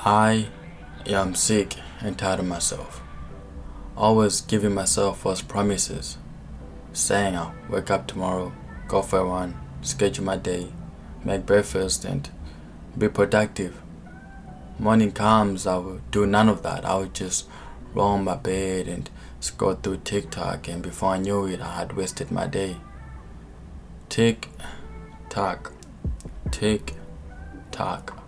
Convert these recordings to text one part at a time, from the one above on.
I am sick and tired of myself. Always giving myself false promises, saying I'll wake up tomorrow, go for a run, schedule my day, make breakfast and be productive. Morning comes, I will do none of that. I would just roll on my bed and scroll through TikTok, and before I knew it, I had wasted my day. Tick tock, tick tock.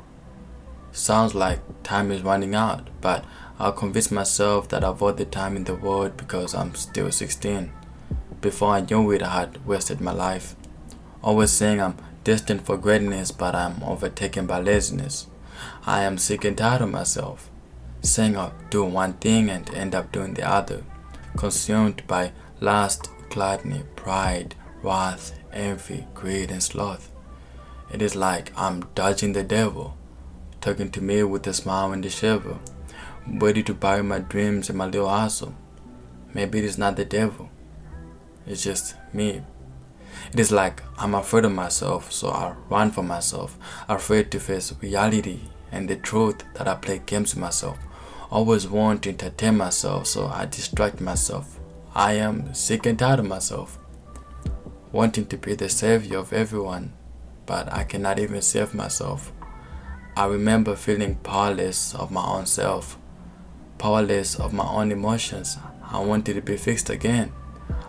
Sounds like time is running out, but I'll convince myself that I've all the time in the world because I'm still 16. Before I knew it, I had wasted my life. Always saying I'm destined for greatness, but I'm overtaken by laziness. I am sick and tired of myself, saying I'll do one thing and end up doing the other, consumed by lust, gluttony, pride, wrath, envy, greed, and sloth. It is like I'm dodging the devil, talking to me with a smile and a shiver, ready to bury my dreams and my little hustle. Maybe it is not the devil, it's just me. It is like I'm afraid of myself, so I run from myself, afraid to face reality and the truth that I play games with myself. Always want to entertain myself, so I distract myself. I am sick and tired of myself, wanting to be the savior of everyone, but I cannot even save myself. I remember feeling powerless of my own self, powerless of my own emotions. I wanted to be fixed again,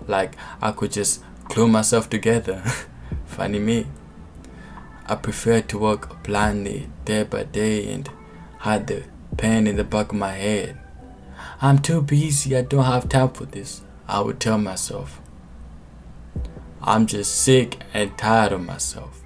like I could just glue myself together. Funny me. I prefer to work blindly day by day and hide the pain in the back of my head. I'm too busy, I don't have time for this, I would tell myself. I'm just sick and tired of myself.